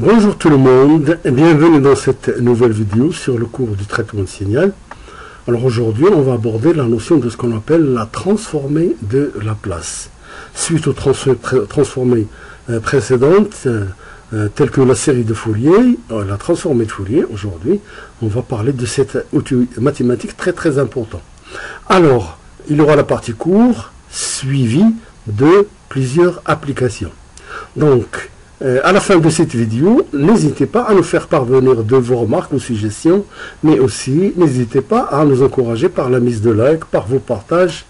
Bonjour tout le monde et bienvenue dans cette nouvelle vidéo sur le cours du traitement de signal. Alors aujourd'hui on va aborder la notion de ce qu'on appelle la transformée de Laplace. Suite aux transformées précédentes telles que la série de Fourier, la transformée de Fourier, aujourd'hui on va parler de cet outil mathématique très important. Alors il y aura la partie cours suivie de plusieurs applications. Donc à la fin de cette vidéo, n'hésitez pas à nous faire parvenir de vos remarques ou suggestions, mais aussi n'hésitez pas à nous encourager par la mise de like, par vos partages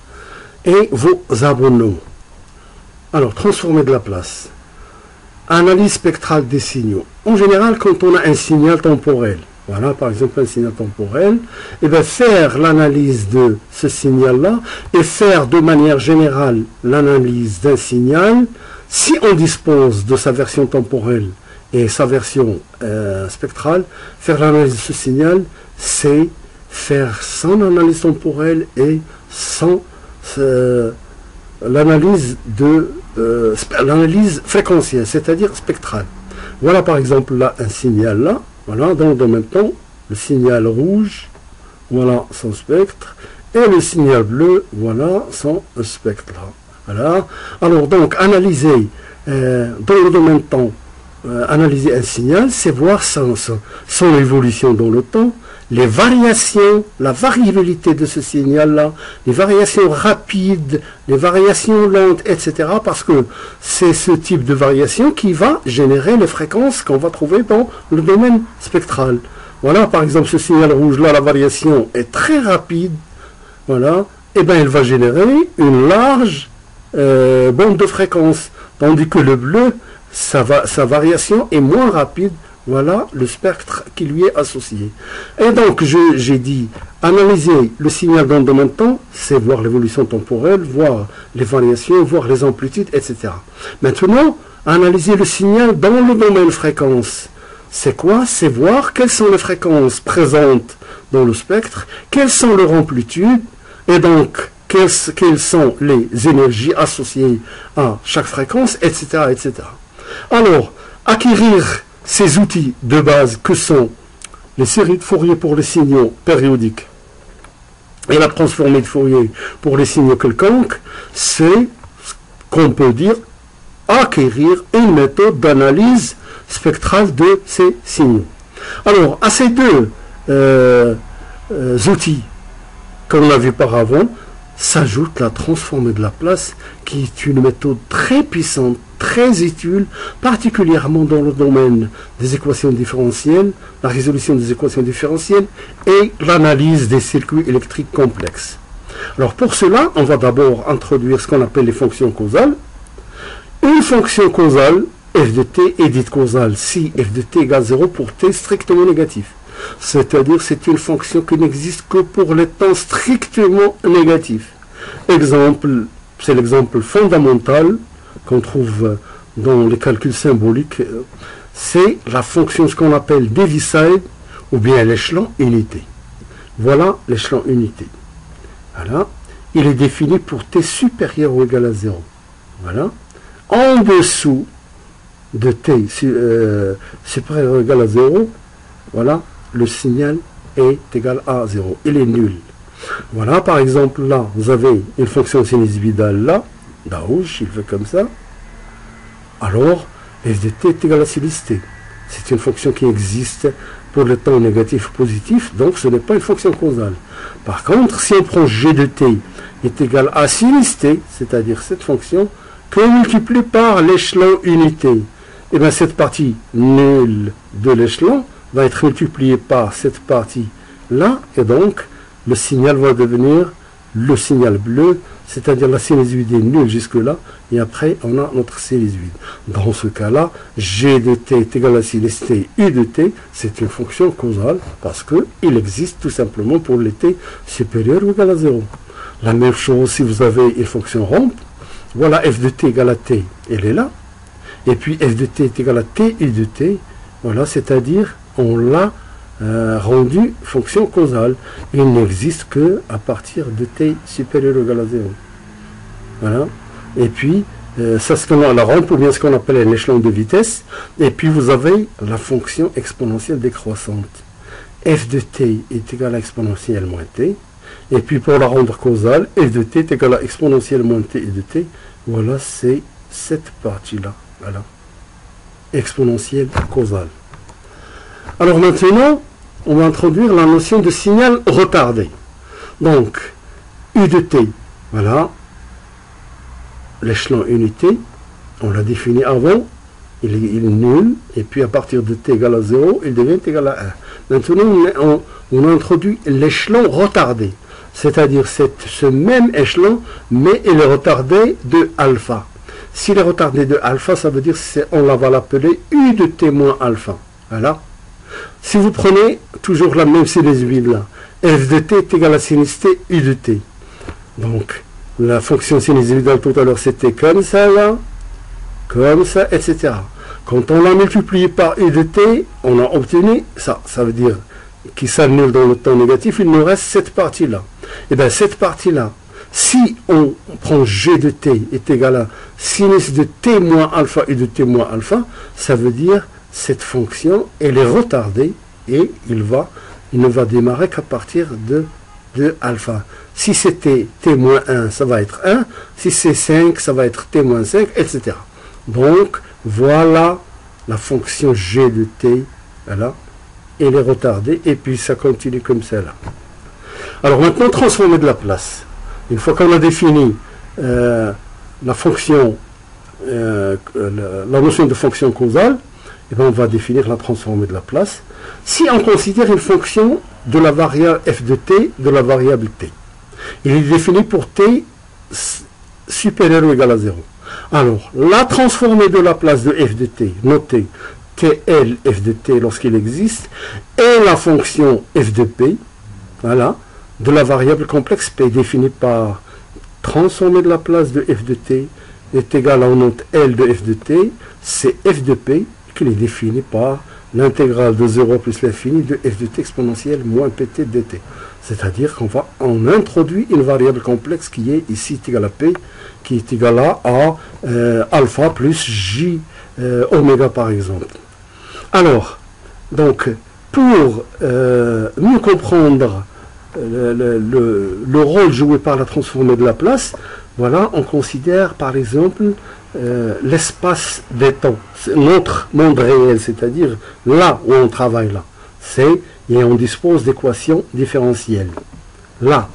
et vos abonnements. Alors, transformer de Laplace. Analyse spectrale des signaux. En général, quand on a un signal temporel, voilà, par exemple un signal temporel, et bien faire l'analyse de ce signal-là et faire de manière générale l'analyse d'un signal. Si on dispose de sa version temporelle et sa version spectrale, faire l'analyse de ce signal, c'est faire son analyse temporelle et sans l'analyse fréquentielle, c'est-à-dire spectrale. Voilà par exemple là un signal là, voilà, dans le domaine temps, le signal rouge, voilà son spectre, et le signal bleu, voilà son spectre là. Voilà. Alors donc analyser dans le domaine temps, analyser un signal, c'est voir son évolution dans le temps, les variations, la variabilité de ce signal-là, les variations rapides, les variations lentes, etc. Parce que c'est ce type de variation qui va générer les fréquences qu'on va trouver dans le domaine spectral. Voilà, par exemple, ce signal rouge-là, la variation est très rapide. Voilà, et bien il va générer une large bande de fréquence, tandis que le bleu, sa variation est moins rapide. Voilà le spectre qui lui est associé. Et donc, j'ai dit, analyser le signal dans le domaine de temps, c'est voir l'évolution temporelle, voir les variations, voir les amplitudes, etc. Maintenant, analyser le signal dans le domaine fréquence, c'est quoi? C'est voir quelles sont les fréquences présentes dans le spectre, quelles sont leurs amplitudes, et donc, quelles sont les énergies associées à chaque fréquence, etc., etc. Alors, acquérir ces outils de base que sont les séries de Fourier pour les signaux périodiques et la transformée de Fourier pour les signaux quelconques, c'est ce qu'on peut dire acquérir une méthode d'analyse spectrale de ces signaux. Alors, à ces deux outils qu'on a vu par avant, s'ajoute la transformée de Laplace, qui est une méthode très puissante, très utile, particulièrement dans le domaine des équations différentielles, la résolution des équations différentielles et l'analyse des circuits électriques complexes. Alors pour cela, on va d'abord introduire ce qu'on appelle les fonctions causales. Une fonction causale, f de t, est dite causale si f de t égale 0 pour t strictement négatif. C'est-à-dire c'est une fonction qui n'existe que pour les temps strictement négatifs. Exemple, c'est l'exemple fondamental qu'on trouve dans les calculs symboliques. C'est la fonction, ce qu'on appelle Heaviside, ou bien l'échelon unité. Voilà l'échelon unité. Voilà. Il est défini pour t supérieur ou égal à 0. Voilà. En dessous de t supérieur ou égal à 0, voilà, le signal est égal à 0. Il est nul. Voilà, par exemple, là, vous avez une fonction sinusoïdale là, rouge, il fait comme ça. Alors, f de t est égal à sinus t. C'est une fonction qui existe pour le temps négatif ou positif, donc ce n'est pas une fonction causale. Par contre, si on prend g de t est égal à sinus t, c'est-à-dire cette fonction, que multiplié par l'échelon unité, et bien cette partie nulle de l'échelon va être multiplié par cette partie-là, et donc le signal va devenir le signal bleu, c'est-à-dire la sinusoïde nulle jusque-là, et après on a notre sinusoïde. Dans ce cas-là, g de t est égal à sinus t, u de t, c'est une fonction causale, parce qu'il existe tout simplement pour les t supérieur ou égal à 0. La même chose si vous avez une fonction ronde, voilà f de t égale à t, elle est là, et puis f de t est égal à t, u de t, voilà, c'est-à-dire on l'a rendu fonction causale. Il n'existe que à partir de t supérieur ou égal à 0. Voilà. Et puis, ça c'est la rampe ou bien ce qu'on appelle l'échelon de vitesse. Et puis vous avez la fonction exponentielle décroissante. F de t est égal à exponentielle moins t. Et puis pour la rendre causale, f de t est égal à exponentielle moins t et de t. Voilà, c'est cette partie-là. Voilà. Exponentielle causale. Alors maintenant, on va introduire la notion de signal retardé. Donc, U de t, voilà, l'échelon unité, on l'a défini avant, il est nul, et puis à partir de t égale à 0, il devient égal à 1. Maintenant, on a introduit l'échelon retardé, c'est-à-dire ce même échelon, mais il est retardé de alpha. S'il est retardé de alpha, ça veut dire on va l'appeler U de t moins alpha. Voilà. Si vous prenez toujours la même sinusoïde là, f de t est égal à sinus t U de t. Donc, la fonction sinusoïdale tout à l'heure, c'était comme ça là, comme ça, etc. Quand on l'a multiplié par U de t, on a obtenu ça. Ça veut dire qu'il s'annule dans le temps négatif, il nous reste cette partie-là. Et bien, cette partie-là, si on prend G de t est égal à sinus de t moins alpha U de t moins alpha, ça veut dire cette fonction, elle est retardée et il ne va démarrer qu'à partir de alpha. Si c'était t-1, ça va être 1. Si c'est 5, ça va être t-5, etc. Donc, voilà la fonction g de t. Voilà. Elle est retardée et puis ça continue comme ça là. Alors maintenant, transformer de la place. Une fois qu'on a défini la fonction, la notion de fonction causale, et bien on va définir la transformée de la place. Si on considère une fonction de la variable f de t de la variable t, il est défini pour t supérieur ou égal à 0. Alors, la transformée de la place de f de t, notez tl f de t lorsqu'il existe, et la fonction f de p, voilà, de la variable complexe p définie par transformée de la place de f de t est égal à, on note L de f de t, c'est f de p qu'il est défini par l'intégrale de 0 plus l'infini de f de t exponentielle moins pt dt. C'est-à-dire qu'on introduit une variable complexe qui est ici égal à p, qui est égal à alpha plus j oméga par exemple. Alors, donc, pour mieux comprendre le rôle joué par la transformée de la place, voilà, on considère par exemple l'espace des temps, notre monde réel, c'est-à-dire là où on travaille là, et on dispose d'équations différentielles. Là,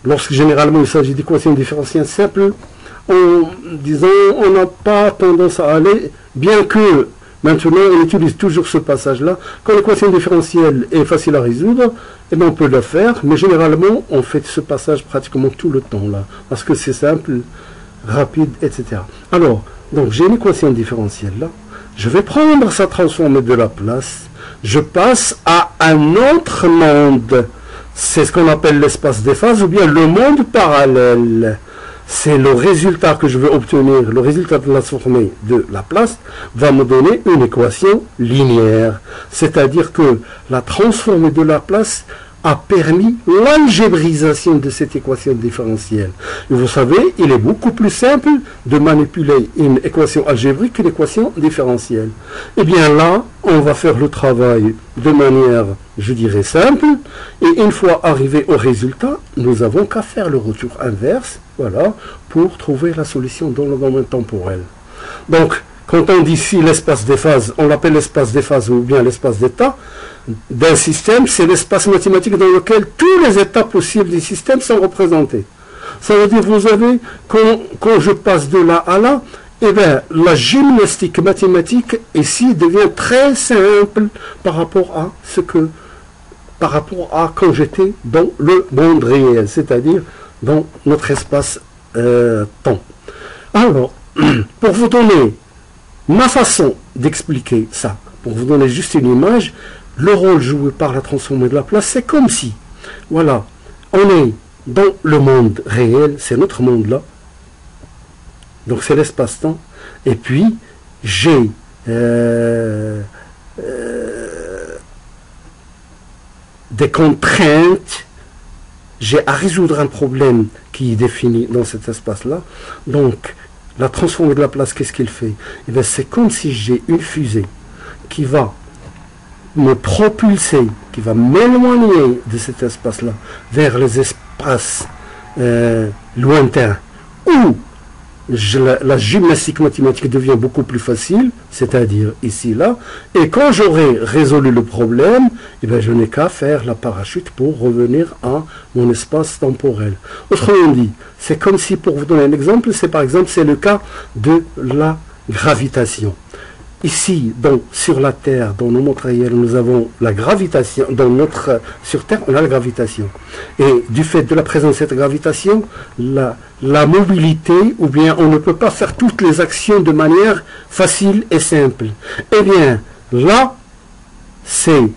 lorsque généralement il s'agit d'équations différentielles simples, disons, on n'a pas tendance à aller, bien que maintenant on utilise toujours ce passage-là, quand l'équation différentielle est facile à résoudre, eh bien, on peut le faire, mais généralement on fait ce passage pratiquement tout le temps là, parce que c'est simple, rapide, etc. Alors, donc j'ai une équation différentielle là, je vais prendre sa transformée de la place, je passe à un autre monde, c'est ce qu'on appelle l'espace des phases ou bien le monde parallèle. C'est le résultat que je veux obtenir, le résultat de la transformée de la place va me donner une équation linéaire. C'est-à-dire que la transformée de la place a permis l'algébrisation de cette équation différentielle. Et vous savez, il est beaucoup plus simple de manipuler une équation algébrique qu'une équation différentielle. Et bien là, on va faire le travail de manière, je dirais, simple. Et une fois arrivé au résultat, nous avons qu'à faire le retour inverse, voilà, pour trouver la solution dans le domaine temporel. Donc, quand on dit ici l'espace des phases, on l'appelle l'espace des phases ou bien l'espace d'état d'un système, c'est l'espace mathématique dans lequel tous les états possibles du système sont représentés. Ça veut dire, vous avez, quand je passe de là à là, eh bien, la gymnastique mathématique ici devient très simple par rapport à quand j'étais dans le monde réel, c'est-à-dire dans notre espace-temps. Alors, pour vous donner ma façon d'expliquer ça, pour vous donner juste une image, le rôle joué par la transformée de la place, c'est comme si, voilà, on est dans le monde réel, c'est notre monde là, donc c'est l'espace-temps, et puis j'ai des contraintes, j'ai à résoudre un problème qui est défini dans cet espace-là, donc la transformée de la place, qu'est-ce qu'il fait? Eh bien, c'est comme si j'ai une fusée qui va me propulser, qui va m'éloigner de cet espace-là vers les espaces lointains où la gymnastique mathématique devient beaucoup plus facile, c'est-à-dire ici, là, et quand j'aurai résolu le problème, eh bien, je n'ai qu'à faire la parachute pour revenir à mon espace temporel. Autrement dit, c'est comme si, pour vous donner un exemple, c'est par exemple, c'est le cas de la gravitation. Ici, donc, sur la Terre, dans nos mondes réels, nous avons la gravitation. Sur Terre, on a la gravitation. Et du fait de la présence de cette gravitation, la mobilité, ou bien on ne peut pas faire toutes les actions de manière facile et simple. Eh bien, là, c'est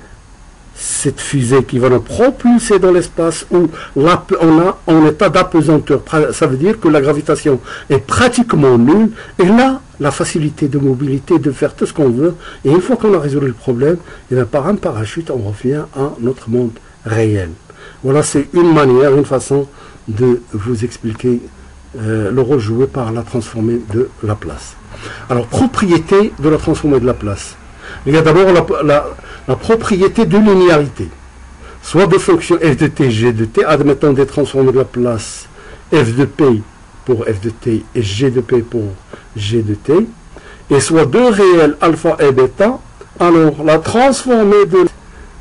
cette fusée qui va nous propulser dans l'espace où on est pas d'apesanteur. Ça veut dire que la gravitation est pratiquement nulle. Et là, la facilité de mobilité, de faire tout ce qu'on veut. Et une fois qu'on a résolu le problème, et bien par un parachute, on revient à notre monde réel. Voilà, c'est une manière, une façon de vous expliquer le rôle joué par la transformée de Laplace. Alors, propriété de la transformée de Laplace. Il y a d'abord la propriété de linéarité. Soit de fonction f de t, g de t, admettant des transformées de Laplace f de p pour f de t et g de p pour g de t, et soit deux réels alpha et bêta, alors la transformée de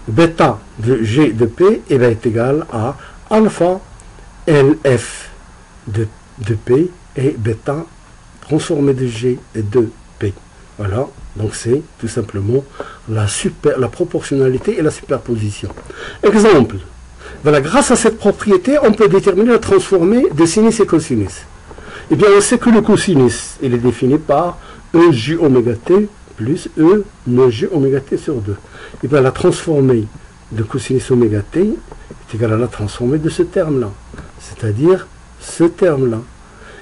bêta de g de p est égale à alpha lf de p et bêta transformée de g de p. Voilà, donc c'est tout simplement la proportionnalité et la superposition. Exemple, voilà, grâce à cette propriété, on peut déterminer la transformée de sinus et cosinus. Eh bien, on sait que le cosinus, il est défini par EJ oméga t plus E g oméga t sur 2. Et bien, la transformée de cosinus oméga t est égale à la transformée de ce terme-là, c'est-à-dire ce terme-là.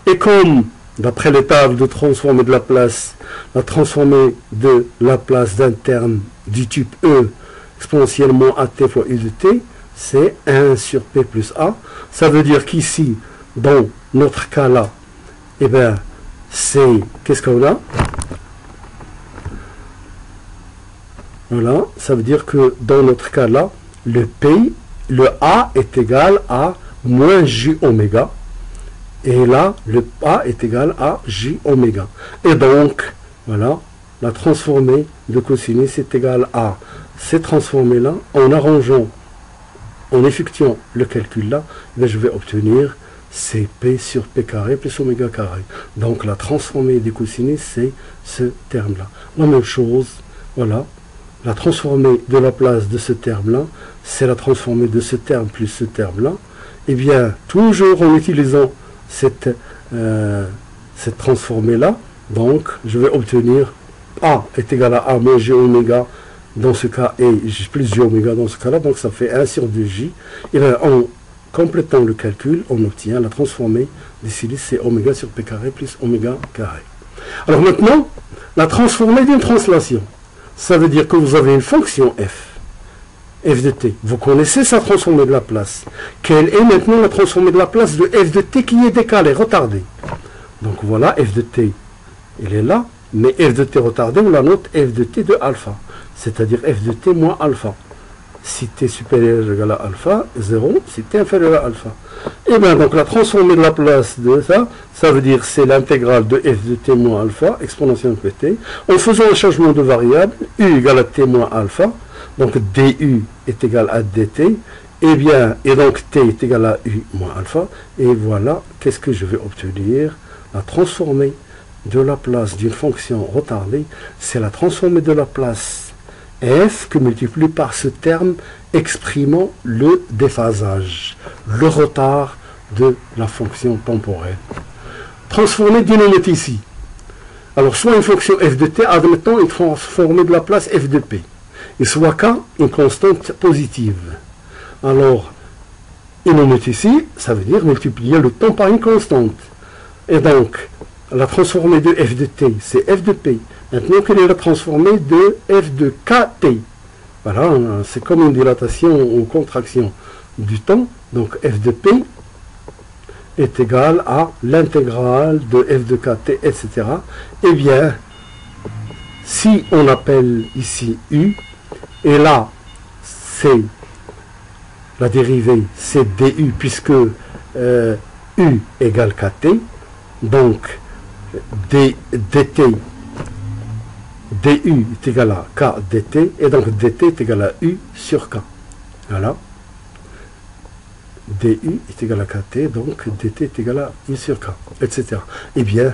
Et comme, d'après les tables de transformée de Laplace, la transformée de Laplace d'un terme du type E exponentiellement at fois u de t, c'est 1 sur p plus a. Ça veut dire qu'ici, dans notre cas-là, eh bien, c'est, qu'est-ce qu'on a? Voilà, ça veut dire que dans notre cas-là, le A est égal à moins J oméga. Et là, le A est égal à J oméga. Et donc, voilà, la transformée de cosinus est égale à ces transformées-là. En arrangeant, en effectuant le calcul là, je vais obtenir P sur P carré plus oméga carré. Donc la transformée des cosinus, c'est ce terme-là. La même chose, voilà, la transformée de Laplace de ce terme-là, c'est la transformée de ce terme plus ce terme-là. Et bien, toujours en utilisant cette transformée-là, donc je vais obtenir A est égal à A moins J oméga dans ce cas et plus J oméga dans ce cas-là, donc ça fait 1 sur 2J. Et bien, en complétant le calcul, on obtient la transformée des sinus, c'est oméga sur P carré plus oméga carré. Alors maintenant, la transformée d'une translation. Ça veut dire que vous avez une fonction f de t. Vous connaissez sa transformée de Laplace. Quelle est maintenant la transformée de Laplace de f de t qui est décalée, retardée? Donc voilà, f de t, il est là, mais f de t retardée, on la note f de t de alpha, c'est-à-dire f de t moins alpha. Si t supérieur ou égal à alpha, 0, si t inférieur à alpha. Et bien donc la transformée de Laplace de ça veut dire c'est l'intégrale de f de t moins alpha, exponentielle pt, en faisant un changement de variable, u égale à t moins alpha, donc du est égal à dt, et donc t est égal à u moins alpha, et voilà, qu'est-ce que je vais obtenir? La transformée de Laplace d'une fonction retardée, c'est la transformée de Laplace f que multiplie par ce terme exprimant le déphasage, le retard de la fonction temporelle. Transformée dynamique ici. Alors, soit une fonction f de t, admettons une transformée de Laplace f de p, et soit k, une constante positive. Alors, dynamique ici, ça veut dire multiplier le temps par une constante. Et donc, la transformée de f de t, c'est f de p. Maintenant, quelle est la transformée de f de kt? Voilà, c'est comme une dilatation ou contraction du temps. Donc f de p est égal à l'intégrale de f de kt, etc. Eh bien, si on appelle ici u, et là, c'est la dérivée, c'est du, puisque u égale kt, donc dt, du est égal à k dt, et donc dt est égal à u sur k. Voilà. du est égal à kt, donc dt est égal à u sur k, etc. Eh bien,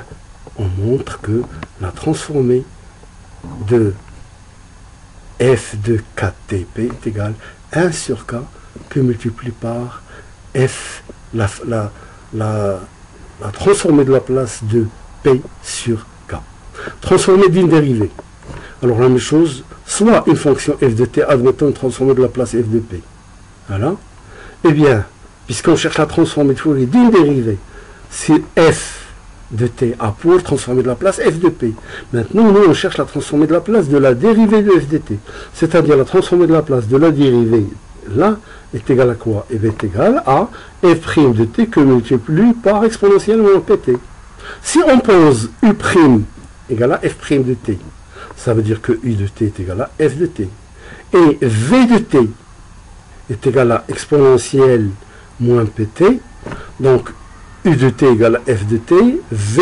on montre que la transformée de f de ktp est égale à 1 sur k que multiplie par f, la transformée de la place de p sur k. Transformée d'une dérivée. Alors la même chose, soit une fonction f de t, admettons une transformée de la place f de p. Voilà. Eh bien, puisqu'on cherche la transformée de Fourier d'une dérivée, c'est f de t a pour transformer de la place f de p. Maintenant, nous, on cherche la transformée de la place de la dérivée de f de t. C'est-à-dire la transformée de la place de la dérivée, là, est égale à quoi? Eh bien, est égale à f' de t que multiplie par exponentielle moins pt. Si on pose u' égale à f' de t, ça veut dire que u de t est égal à f de t. Et v de t est égal à exponentielle moins pt. Donc, u de t égale à f de t, v'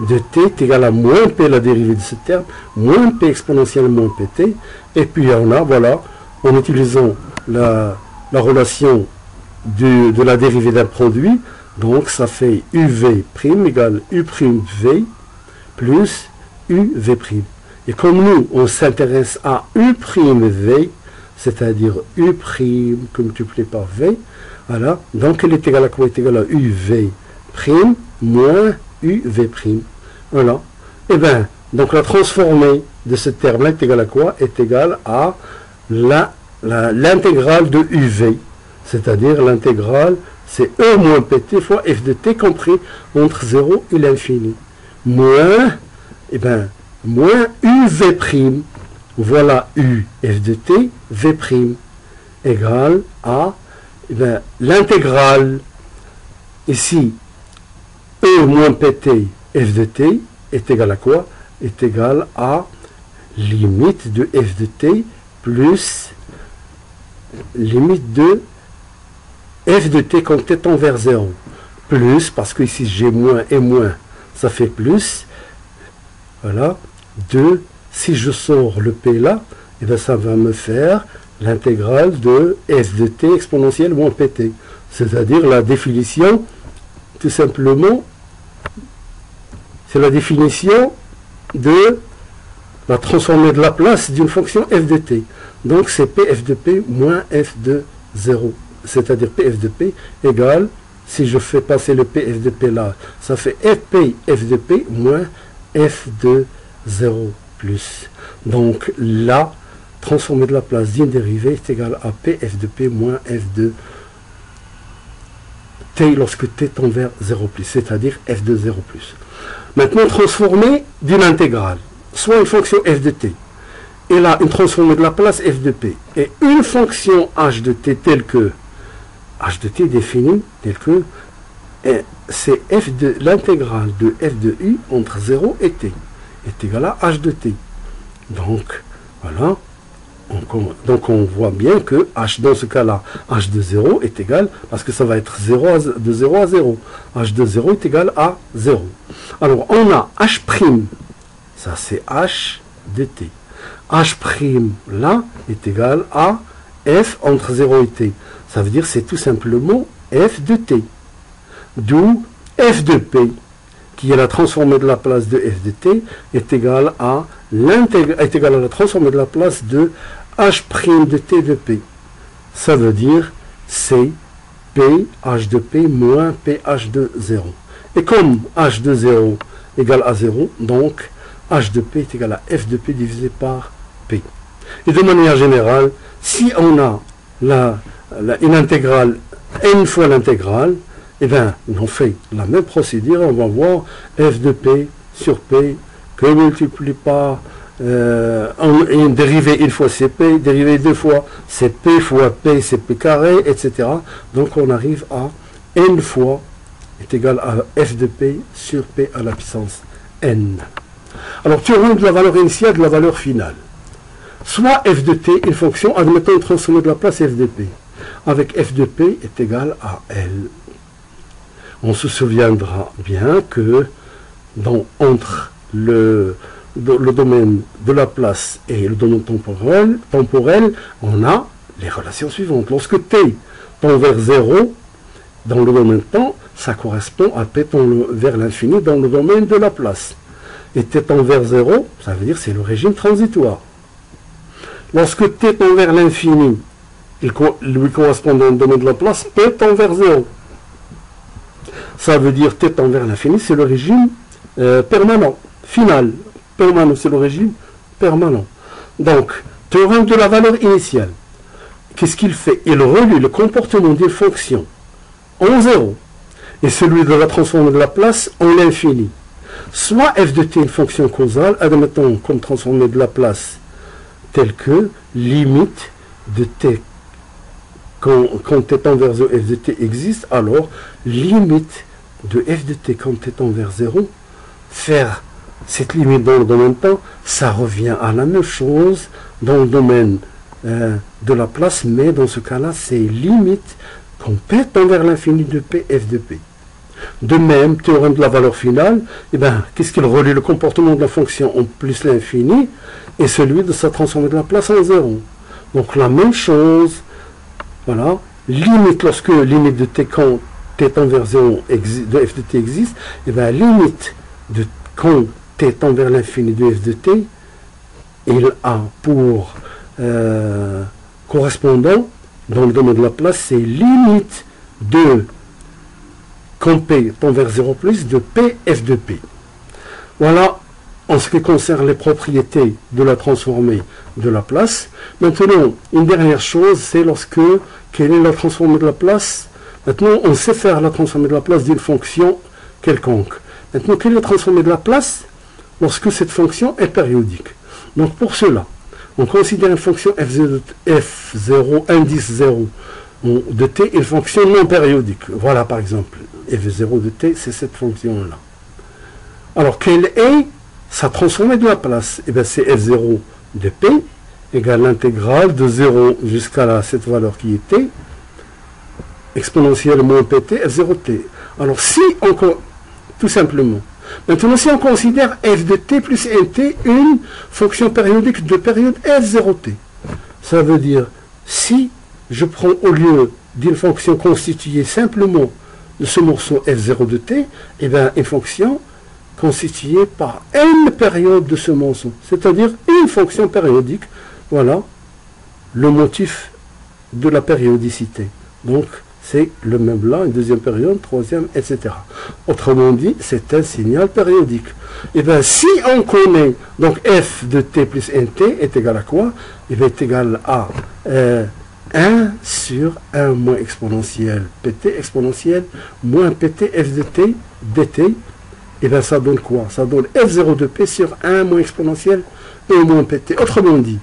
de t est égal à moins p, la dérivée de ce terme, moins p exponentielle moins pt. Et puis on a, voilà, en utilisant la relation de la dérivée d'un produit, donc ça fait uv' égale u'v plus uv'. Et comme nous, on s'intéresse à u'v, c'est-à-dire u' que multiplié par v, voilà, donc elle est égale à quoi? Elle est égale à uv' moins uv'. Voilà. Et bien, donc la transformée de ce terme-là est égale à quoi? Est égale à l'intégrale de uv, c'est-à-dire l'intégrale, c'est e moins pt fois f de t compris entre 0 et l'infini, moins, et bien, moins uv', voilà u f de t, v' égale à, eh bien, l'intégrale, ici, e moins pt f de t est égal à quoi? Est égal à limite de f de t plus limite de f de t quand t tend vers 0. Plus, parce que ici j'ai moins et moins, ça fait plus. Voilà. 2, si je sors le p là, et bien ça va me faire l'intégrale de f de t exponentielle moins pt. C'est-à-dire la définition, tout simplement, c'est la définition de la transformée de la place d'une fonction f de t. Donc c'est pf de p moins f de 0. C'est-à-dire pf de p égale, si je fais passer le pf de p là, ça fait fp f de p moins f de 0 plus. Donc la transformée de la place d'une dérivée est égale à pf de p moins f de t lorsque t tend vers 0 plus, c'est-à-dire f de 0 plus. Maintenant, transformée d'une intégrale, soit une fonction f de t, et là, une transformée de la place f de p, et une fonction h de t telle que, h de t définie telle que, c'est f de l'intégrale de f de u entre 0 et t, est égal à h de t. Donc, voilà. Donc on voit bien que h dans ce cas-là, h de 0 est égal, parce que ça va être de 0 à 0. h de 0 est égal à 0. Alors on a h', ça c'est h de t. h' là est égal à f entre 0 et t. Ça veut dire c'est tout simplement f de t. D'où f de p, qui est la transformée de la place de f de t, est égal à la transformée de la place de h' de t de p. Ça veut dire c'est p h de p moins ph de 0. Et comme h de 0 égale à 0, donc h de p est égal à f de p divisé par p. Et de manière générale, si on a une intégrale n fois l'intégrale, eh bien, on fait la même procédure, on va voir f de p sur p que multiplie par une dérivée une fois CP, dérivée deux fois CP fois P, CP carré, etc. Donc on arrive à N fois est égal à F de P sur P à la puissance N. Alors théorème de la valeur initiale de la valeur finale. Soit F de T, une fonction, admettons transformée de la place F de P, avec F de P est égal à L. On se souviendra bien que entre le domaine de la place et le domaine temporel, on a les relations suivantes. Lorsque T tend vers 0, dans le domaine temps, ça correspond à P tend vers l'infini dans le domaine de la place. Et T tend vers 0, ça veut dire c'est le régime transitoire. Lorsque T tend vers l'infini, il lui correspond dans le domaine de la place, P tend vers 0. Ça veut dire T tend vers l'infini, c'est le régime permanent, final. Permanent, c'est le régime permanent. Donc, théorème de la valeur initiale. Qu'est-ce qu'il fait? Il relie le comportement d'une fonction en 0 et celui de la transformée de la place en l'infini. Soit f de t une fonction causale, admettons comme transformée de la place telle que limite de t quand t tend vers 0, f de t existe, alors limite de f de t quand t tend vers 0, faire cette limite dans le domaine temps, ça revient à la même chose dans le domaine de la place, mais dans ce cas-là, c'est limite quand P tend vers l'infini de P, f de P. De même, théorème de la valeur finale, eh ben, qu'est-ce qu'il relie le comportement de la fonction en plus l'infini et celui de sa transformée de la place en 0. Donc la même chose, voilà, limite lorsque limite de t quand t tend vers 0 de f de t existe, eh ben, limite de quand t tend vers l'infini de f de t, il a pour correspondant dans le domaine de la place, c'est limite de quand p tend vers 0 plus de p f de p. Voilà en ce qui concerne les propriétés de la transformée de la place. Maintenant, une dernière chose, c'est lorsque, quelle est la transformée de la place? Maintenant, on sait faire la transformée de la place d'une fonction quelconque. Maintenant, quelle est la transformée de la place lorsque cette fonction est périodique? Donc pour cela, on considère une fonction f0 indice 0 de t une fonction non périodique. Voilà par exemple, f0 de t, c'est cette fonction-là. Alors, quelle est sa transformée de la place? Eh bien, c'est f0 de p égale l'intégrale de 0 jusqu'à cette valeur qui est t, exponentielle moins pt, f0 t. Alors, si on... Tout simplement. Maintenant, si on considère f de t plus nt une fonction périodique de période f0t, ça veut dire, si je prends au lieu d'une fonction constituée simplement de ce morceau f0 de t, eh bien, une fonction constituée par n périodes de ce morceau, c'est-à-dire une fonction périodique. Voilà le motif de la périodicité. Donc, c'est le même là, une deuxième période, troisième, etc. Autrement dit, c'est un signal périodique. Et bien, si on connaît, donc f de t plus nt est égal à quoi? Il est égal à 1 sur 1 moins exponentielle pt exponentielle moins pt f de t dt. Et bien, ça donne quoi? Ça donne f0 de p sur 1 moins exponentielle 1 moins pt. Autrement dit,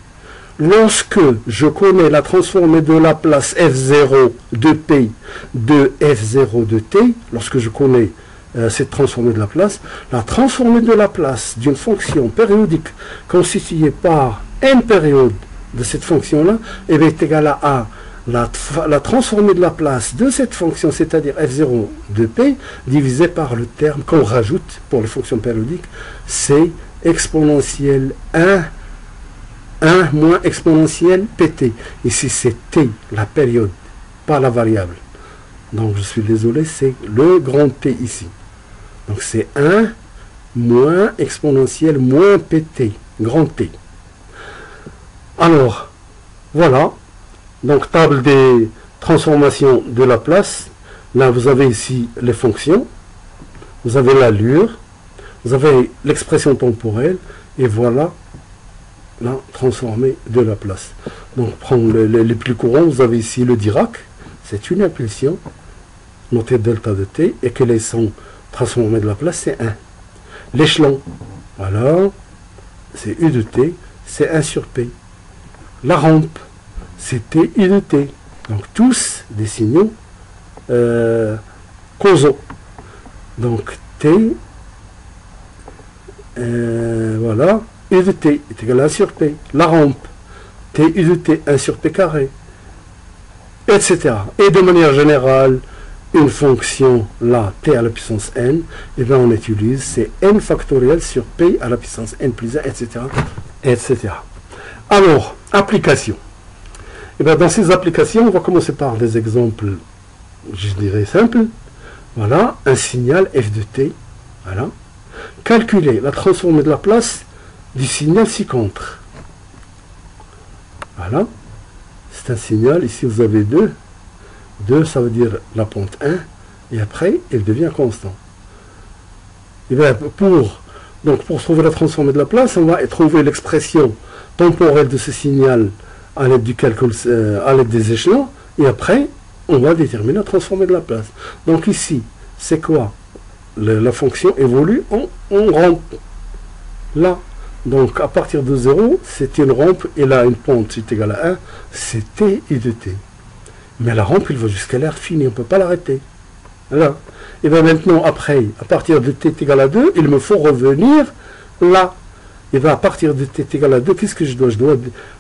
lorsque je connais la transformée de la place f0 de p de f0 de t, lorsque je connais cette transformée de la place, la transformée de la place d'une fonction périodique constituée par n périodes de cette fonction-là, est égale à la transformée de la place de cette fonction, c'est-à-dire f0 de p, divisé par le terme qu'on rajoute pour les fonctions périodiques, c'est exponentielle 1 moins exponentielle pt. Ici, c'est t, la période, pas la variable. Donc, je suis désolé, c'est le grand T ici. Donc, c'est 1 moins exponentielle moins pt, grand T. Alors, voilà. Donc, table des transformations de la place. Là, vous avez ici les fonctions. Vous avez l'allure. Vous avez l'expression temporelle. Et voilà la transformée de la place. Donc, prendre les plus courants, vous avez ici le Dirac. C'est une impulsion. Notez delta de t. Et quelle est son transformée de la place? C'est 1. L'échelon. Voilà. c'est U de T, c'est 1 sur P. La rampe, c'est T, U de T. Donc tous des signaux causaux. Donc T, voilà, U de T est égal à 1 sur P. La rampe, T, U de T, 1 sur P carré, etc. Et de manière générale, une fonction là, t à la puissance n, et bien on utilise, c'est n factoriel sur p à la puissance n plus 1, etc. etc. Alors, application. Et bien dans ces applications, on va commencer par des exemples, je dirais simples. Voilà, un signal f de t. Voilà. Calculer la transformée de la place du signal ci-contre. Voilà. C'est un signal, ici vous avez 2. 2, ça veut dire la pente 1, et après, elle devient constant. Et bien, pour trouver la transformée de la place, on va trouver l'expression temporelle de ce signal à l'aide du calcul, à l'aide des échelons, et après, on va déterminer la transformée de la place. Donc ici, c'est quoi? La fonction évolue en rampe. Là, donc à partir de 0, c'est une rampe, et là, une pente est égale à 1, c'est t et de t. Mais la rampe, il va jusqu'à l'air fini, on ne peut pas l'arrêter. Voilà. Et bien maintenant, après, à partir de t égale à 2, il me faut revenir là. Et bien à partir de t égale à 2, qu'est-ce que je dois? Je dois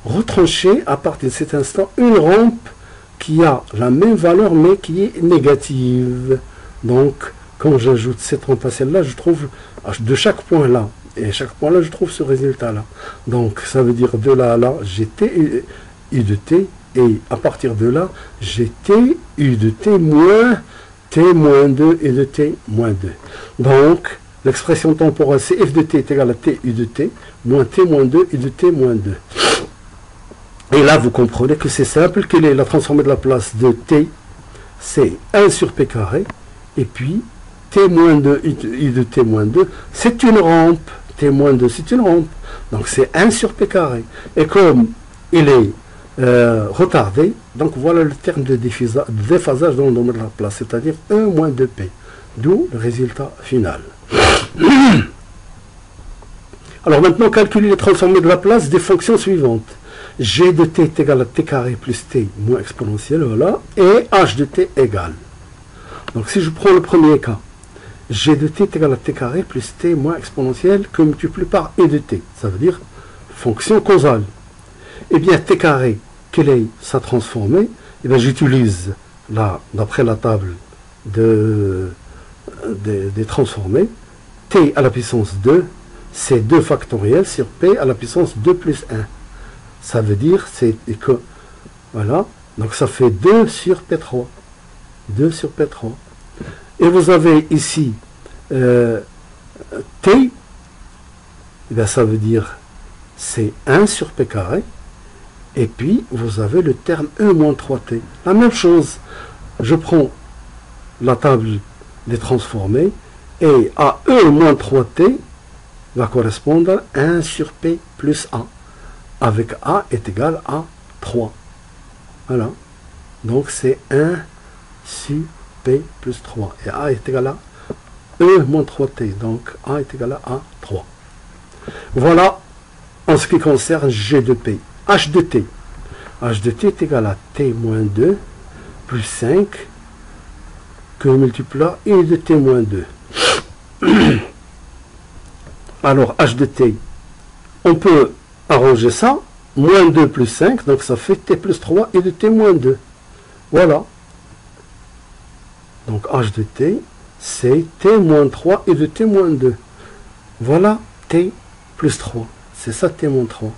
retrancher à partir de cet instant une rampe qui a la même valeur, mais qui est négative. Donc, quand j'ajoute cette rampe à celle-là, je trouve de chaque point là. Et à chaque point là, je trouve ce résultat-là. Donc, ça veut dire de là à là, j'ai t et de t. Et à partir de là, j'ai t, u de t moins t moins 2 et de t moins 2. Donc, l'expression temporelle, c'est f de t est égal à t, u de t, moins t moins 2 et de t moins 2. Et là, vous comprenez que c'est simple. Quelle est la transformée de la place de t? C'est 1 sur p carré. Et puis, t moins 2, u de t moins 2, c'est une rampe. T moins 2, c'est une rampe. Donc, c'est 1 sur p carré. Et comme il est retardé, donc voilà le terme de déphasage dans le domaine de la place, c'est-à-dire 1 moins 2p, d'où le résultat final. Alors maintenant, calculer les transformées de la place des fonctions suivantes. G de t est égal à t carré plus t moins exponentielle, voilà, et h de t égale. Donc si je prends le premier cas, G de t est égal à t carré plus t moins exponentielle que multiplié par e de t, ça veut dire fonction causale. Eh bien, t carré, quelle est sa transformée? Eh bien, j'utilise, là, d'après la table des transformées, t à la puissance 2, c'est 2 factoriel sur p à la puissance 2 plus 1. Ça veut dire que, voilà, donc ça fait 2 sur p3. 2 sur p3. Et vous avez ici t, eh bien, ça veut dire c'est 1 sur p carré. Et puis, vous avez le terme e moins 3t. La même chose, je prends la table des transformés, et à e moins 3t va correspondre à 1 sur p plus a, avec a est égal à 3. Voilà. Donc, c'est 1 sur p plus 3. Et a est égal à e moins 3t. Donc, a est égal à 3. Voilà, en ce qui concerne g de p. H de t. H de t est égal à t moins 2 plus 5 que multiplie par e de t moins 2. Alors, h de t, on peut arranger ça. Moins 2 plus 5, donc ça fait t plus 3 e de t moins 2. Voilà. Donc, h de t, c'est t moins 3 e de t moins 2. Voilà t plus 3. C'est ça t moins 3.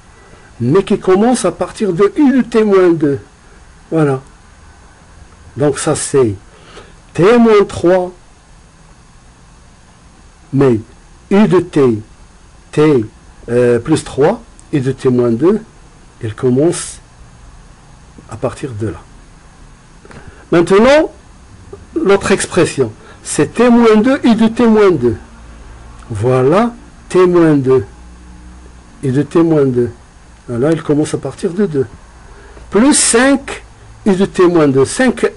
Mais qui commence à partir de u de t moins 2. Voilà. Donc ça c'est t moins 3, mais u de t, t plus 3, u de t moins 2, il commence à partir de là. Maintenant, l'autre expression, c'est t moins 2, u de t moins 2. Voilà t moins 2, u de t moins 2. Là, il commence à partir de 2. Plus 5 u de t moins 2. 5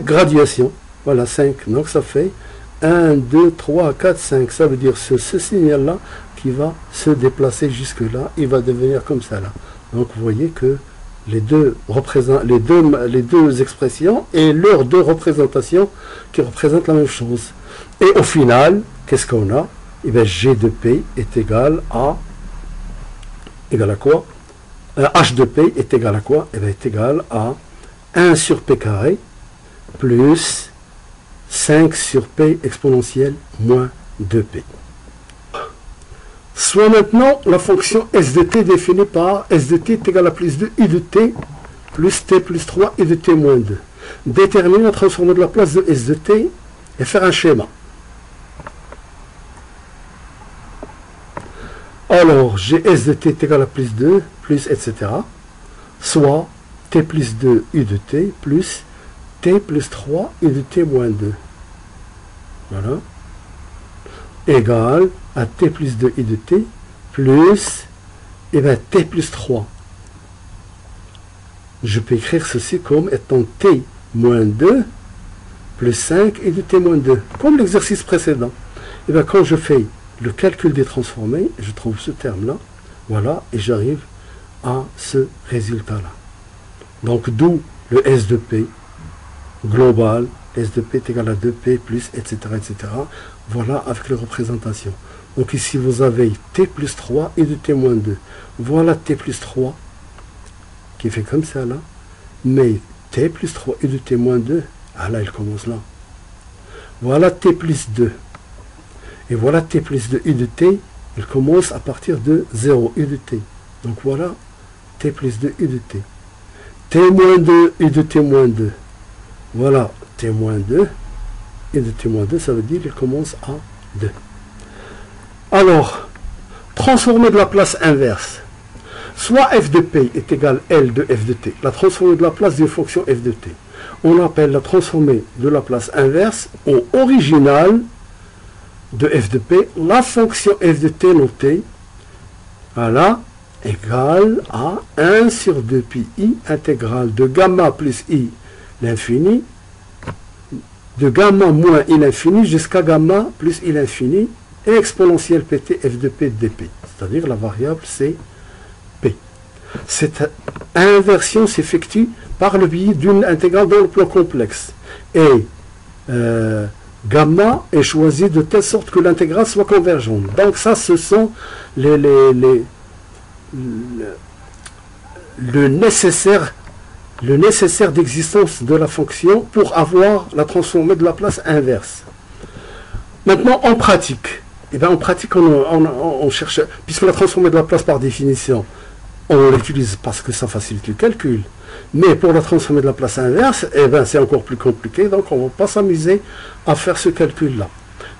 graduations. Voilà, 5. Donc, ça fait 1, 2, 3, 4, 5. Ça veut dire ce signal-là qui va se déplacer jusque là, il va devenir comme ça là. Donc vous voyez que les deux expressions et leurs deux représentations qui représentent la même chose. Et au final, qu'est-ce qu'on a? Eh bien, G de P est égal à quoi? H de P est égal à quoi? Eh bien, est égal à 1 sur P carré plus 5 sur P exponentielle moins 2P. Soit maintenant la fonction S de T définie par S de T est égal à plus 2 I de T plus T plus 3 I de T moins 2. Déterminer la transformée de la place de S de T et faire un schéma. Alors, j'ai S de T est égal à plus 2, plus etc. Soit T plus 2 I de T plus T plus 3 I de T moins 2. Voilà. Égal à T plus 2 I de T plus T plus 3. Je peux écrire ceci comme étant T moins 2 plus 5 I de T moins 2, comme l'exercice précédent. Et bien quand je fais le calcul des transformés, je trouve ce terme-là, voilà, et j'arrive à ce résultat-là. Donc d'où le S de P global, S de P est égal à 2P plus, etc., etc. Voilà avec les représentations. Donc ici vous avez T plus 3 et de T moins 2. Voilà T plus 3 qui fait comme ça là. Mais T plus 3 et de T moins 2, ah là il commence là. Voilà T plus 2. Et voilà T plus 2 U de T, il commence à partir de 0 U de T. Donc voilà T plus 2 U de T. T moins 2 U de T moins 2. Voilà T moins 2. Et de T moins 2, ça veut dire qu'il commence à 2. Alors, transformer de la place inverse. Soit f de P est égal à L de f de T. La transformée de la place d'une fonction f de T. On appelle la transformée de la place inverse au original de f de P, la fonction f de T notée, voilà, égale à 1 sur 2 pi i intégrale de gamma plus i l'infini, de gamma moins i l'infini jusqu'à gamma plus i l'infini, et exponentielle pt f de P dp, c'est-à-dire la variable c'est P. Cette inversion s'effectue par le biais d'une intégrale dans le plan complexe. Et gamma est choisi de telle sorte que l'intégrale soit convergente. Donc ça, ce sont le nécessaire d'existence de la fonction pour avoir la transformée de la place inverse. Maintenant, en pratique, en pratique, on cherche, puisque la transformée de la place par définition, on l'utilise parce que ça facilite le calcul. Mais pour la transformée de la place inverse, c'est encore plus compliqué, donc on ne va pas s'amuser à faire ce calcul-là.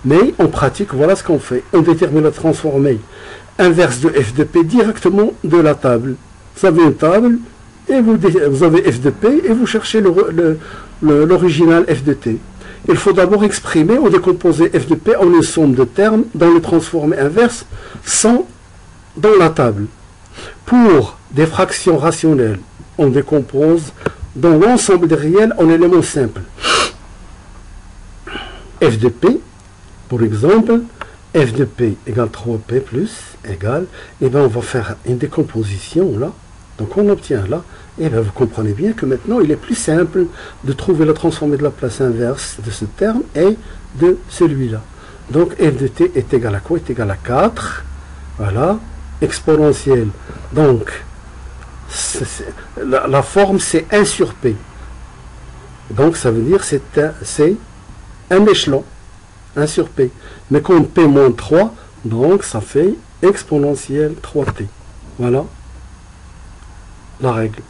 Mais en pratique, voilà ce qu'on fait. On détermine la transformée inverse de f de P directement de la table. Vous avez une table, et vous avez f de P, et vous cherchez l'original f de T. Il faut d'abord exprimer ou décomposer f de P en une somme de termes dans le transformé inverse sans dans la table. Pour des fractions rationnelles, on décompose dans l'ensemble des réels en éléments simples. F de P, pour exemple, f de P égale 3P plus égale, et bien on va faire une décomposition là, donc on obtient là, et bien vous comprenez bien que maintenant il est plus simple de trouver la transformée de la place inverse de ce terme et de celui-là. Donc f de T est égal à quoi? Est égal à 4, voilà, exponentielle, donc la forme c'est 1 sur P. Donc ça veut dire c'est un échelon, 1 sur P. Mais comme P moins 3, donc ça fait exponentielle 3T. Voilà la règle.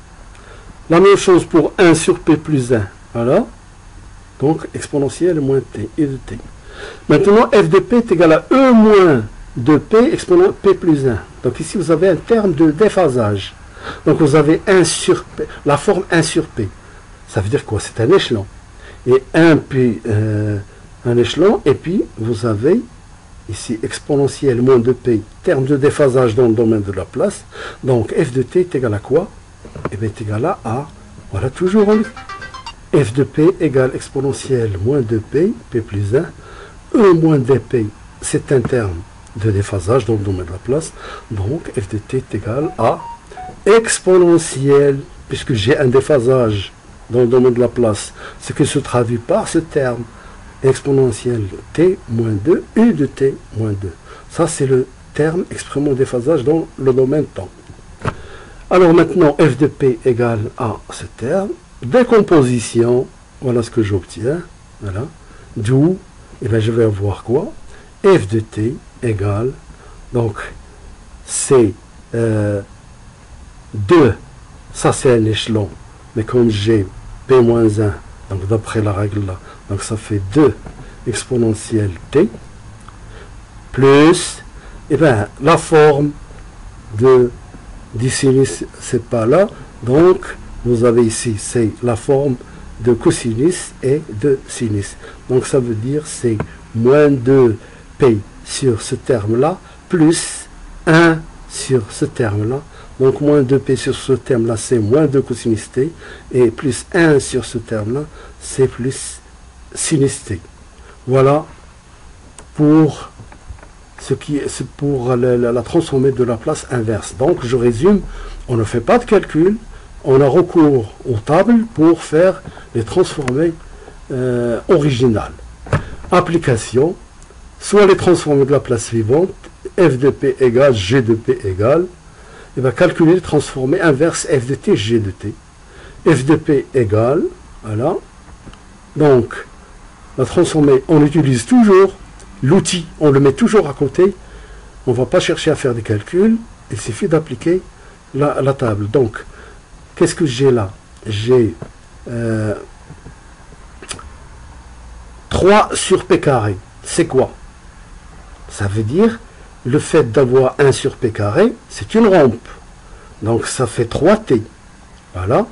La même chose pour 1 sur P plus 1. Voilà. Donc exponentielle moins T et de T. Maintenant f de P est égal à E moins 2P exponentielle P plus 1. Donc ici vous avez un terme de déphasage. Donc vous avez 1 sur P, la forme 1 sur P. Ça veut dire quoi? C'est un échelon. Et 1 puis un échelon, et puis vous avez ici exponentielle moins 2P, terme de déphasage dans le domaine de la place. Donc f de T est égal à quoi? Et bien est égal à voilà toujours f de P égale exponentielle moins 2P, P plus 1, E moins 2P, c'est un terme de déphasage dans le domaine de la place. Donc f de t est égal à exponentielle, puisque j'ai un déphasage dans le domaine de la place, ce qui se traduit par ce terme exponentielle t moins 2, u de t moins 2. Ça, c'est le terme exprimant le déphasage dans le domaine temps. Alors maintenant, f de p égale à ce terme. Décomposition, voilà ce que j'obtiens. Voilà. D'où, je vais avoir quoi? F de t égale, donc c'est 2, ça c'est un échelon, mais comme j'ai p moins 1, donc d'après la règle là, donc ça fait 2 exponentielle t, plus, la forme du sinus, c'est pas là, donc vous avez ici, c'est la forme de cosinus et de sinus. Donc ça veut dire c'est moins 2p sur ce terme-là, plus 1 sur ce terme-là. Donc moins 2p sur ce terme-là, c'est moins 2 cosinus t, et plus 1 sur ce terme-là, c'est plus sinus t. Voilà pour ce qui est pour la transformée de la place inverse. Donc je résume, on ne fait pas de calcul, on a recours aux tables pour faire les transformées originales. Application, soit les transformées de la place suivante, f de p égale g de p égale, et va calculer les transformées inverses f de t, g de t. F de p égale, voilà. Donc, la transformée, on utilise toujours l'outil, on le met toujours à côté. On ne va pas chercher à faire des calculs, il suffit d'appliquer la table. Donc, qu'est-ce que j'ai là? J'ai 3 sur p carré. C'est quoi? Ça veut dire le fait d'avoir 1 sur p carré, c'est une rampe. Donc ça fait 3t. Voilà.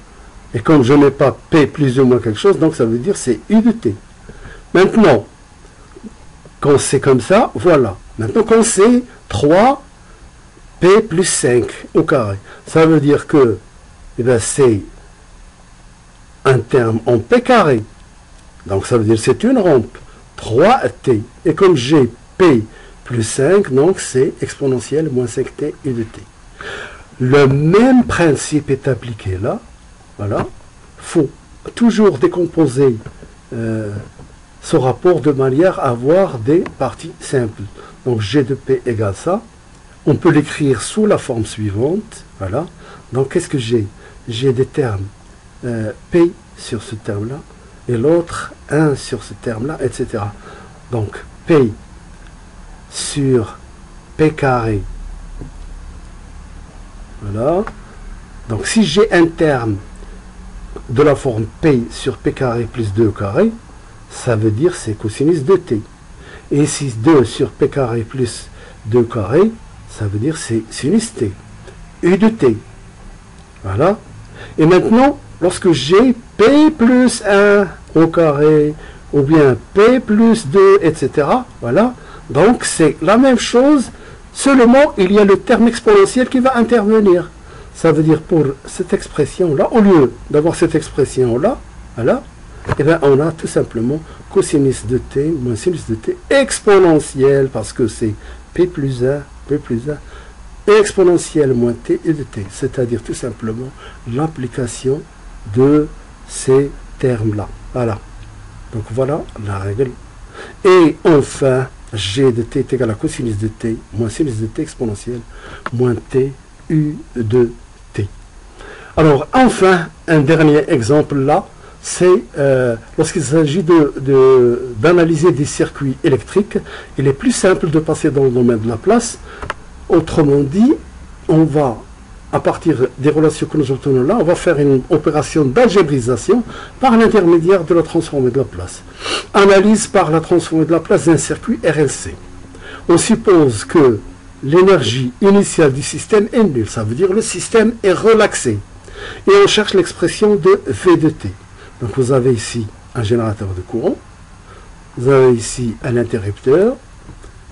Et comme je n'ai pas p plus ou moins quelque chose, donc ça veut dire c'est u de t. Maintenant, quand c'est comme ça, voilà. Maintenant, quand c'est 3p plus 5 au carré, ça veut dire que c'est un terme en p carré. Donc ça veut dire c'est une rampe. 3t. Et comme j'ai p plus 5, donc c'est exponentielle moins 5t u de t. Le même principe est appliqué là. Voilà. Il faut toujours décomposer ce rapport de manière à avoir des parties simples. Donc g de p égale ça. On peut l'écrire sous la forme suivante. Voilà. Donc qu'est-ce que j'ai? J'ai des termes p sur ce terme-là et l'autre 1 sur ce terme-là, etc. Donc p sur p carré. Voilà. Donc si j'ai un terme de la forme p sur p carré plus 2 carré, ça veut dire c'est cosinus de t. Et si 2 sur p carré plus 2 carré, ça veut dire c'est sinus t. U de t. Voilà. Et maintenant, lorsque j'ai p plus 1 au carré, ou bien p plus 2, etc., voilà, donc c'est la même chose, seulement il y a le terme exponentiel qui va intervenir. Ça veut dire pour cette expression-là, au lieu d'avoir cette expression-là, voilà, on a tout simplement cosinus de t moins sinus de t exponentiel, parce que c'est p plus 1, exponentielle moins t et de t, c'est-à-dire tout simplement l'application de ces termes-là. Voilà. Donc voilà la règle. Et enfin, g de t est égal à cosinus de t moins sinus de t exponentielle moins t u de t. Alors enfin, un dernier exemple là, c'est lorsqu'il s'agit d'analyser des circuits électriques, il est plus simple de passer dans le domaine de la place. Autrement dit, on va, à partir des relations que nous obtenons là, on va faire une opération d'algébrisation par l'intermédiaire de la transformée de la place. Analyse par la transformée de la place d'un circuit RLC. On suppose que l'énergie initiale du système est nulle, ça veut dire que le système est relaxé. Et on cherche l'expression de V de t. Donc vous avez ici un générateur de courant, vous avez ici un interrupteur,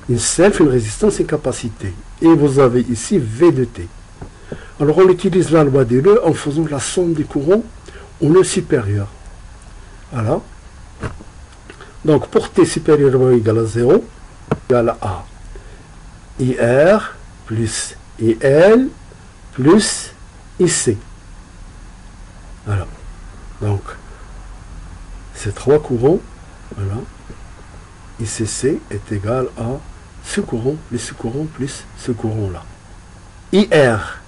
une self, une résistance et une capacité. Et vous avez ici V de t. Alors on utilise la loi des nœuds en faisant la somme des courants au nœud supérieur. Voilà. Donc pour t supérieur ou égal à 0, égal à IR plus IL plus IC. Voilà. Donc, ces trois courants, voilà, ICC est égal à ce courant plus ce courant plus ce courant-là. IR,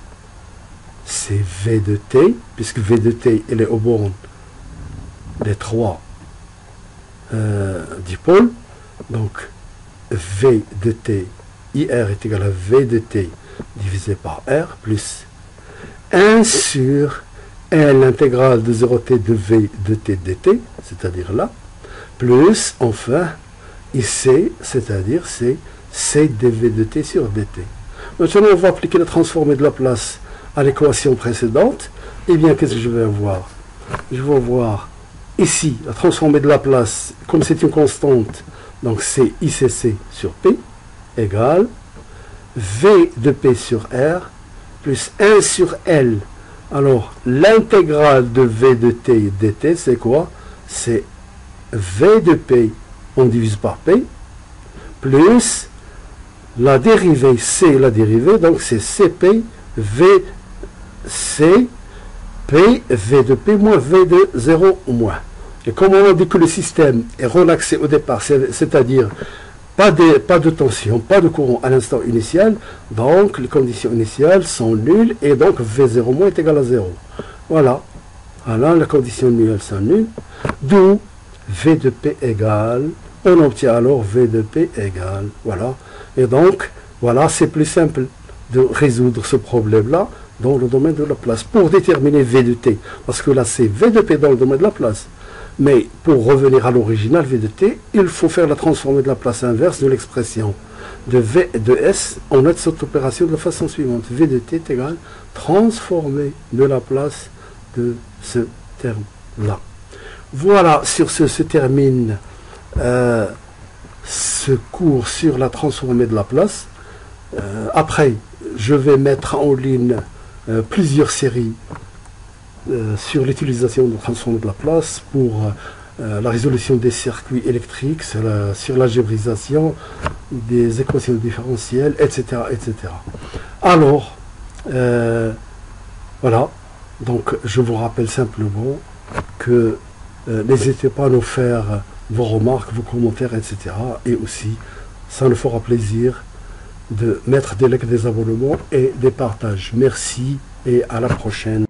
c'est V de T, puisque V de T, il est au borne des trois dipôles. Donc, V de T, IR est égal à V de T divisé par R plus 1 sur L intégrale de 0T de V de T dt, c'est-à-dire là, plus, enfin, IC, c'est-à-dire c'est C dV de T sur dt. Maintenant, on va appliquer la transformée de Laplace à l'équation précédente. Eh bien, qu'est-ce que je vais avoir? Je vais avoir ici la transformée de Laplace, comme c'est une constante, donc c'est ICC sur P, égale V de P sur R, plus 1 sur L. Alors, l'intégrale de V de T dt, c'est quoi? C'est V de P, on divise par P, plus la dérivée, C, la dérivée, donc c'est CP, V, C, P, V de P moins V de 0 moins. Et comme on a dit que le système est relaxé au départ, c'est-à-dire pas de tension, pas de courant à l'instant initial, donc les conditions initiales sont nulles et donc V0 moins est égal à 0. Voilà. Alors les conditions nulles sont nulles, d'où V de P égale, on obtient alors V de P égale, voilà. Et donc, voilà, c'est plus simple de résoudre ce problème-là dans le domaine de Laplace pour déterminer V de T, parce que là c'est V de P dans le domaine de Laplace. Mais pour revenir à l'original V de T, il faut faire la transformée de Laplace inverse de l'expression de V de S. On a cette opération de la façon suivante. V de T est égal transformée de Laplace de ce terme-là. Voilà, sur ce se termine ce cours sur la transformée de Laplace. Après, je vais mettre en ligne plusieurs séries sur l'utilisation de la transformée de Laplace pour la résolution des circuits électriques, sur l'algébrisation des équations différentielles, etc. etc. Alors, voilà, donc je vous rappelle simplement que n'hésitez pas à nous faire vos remarques, vos commentaires, etc. Et aussi, ça nous fera plaisir de mettre des likes, des abonnements et des partages. Merci et à la prochaine.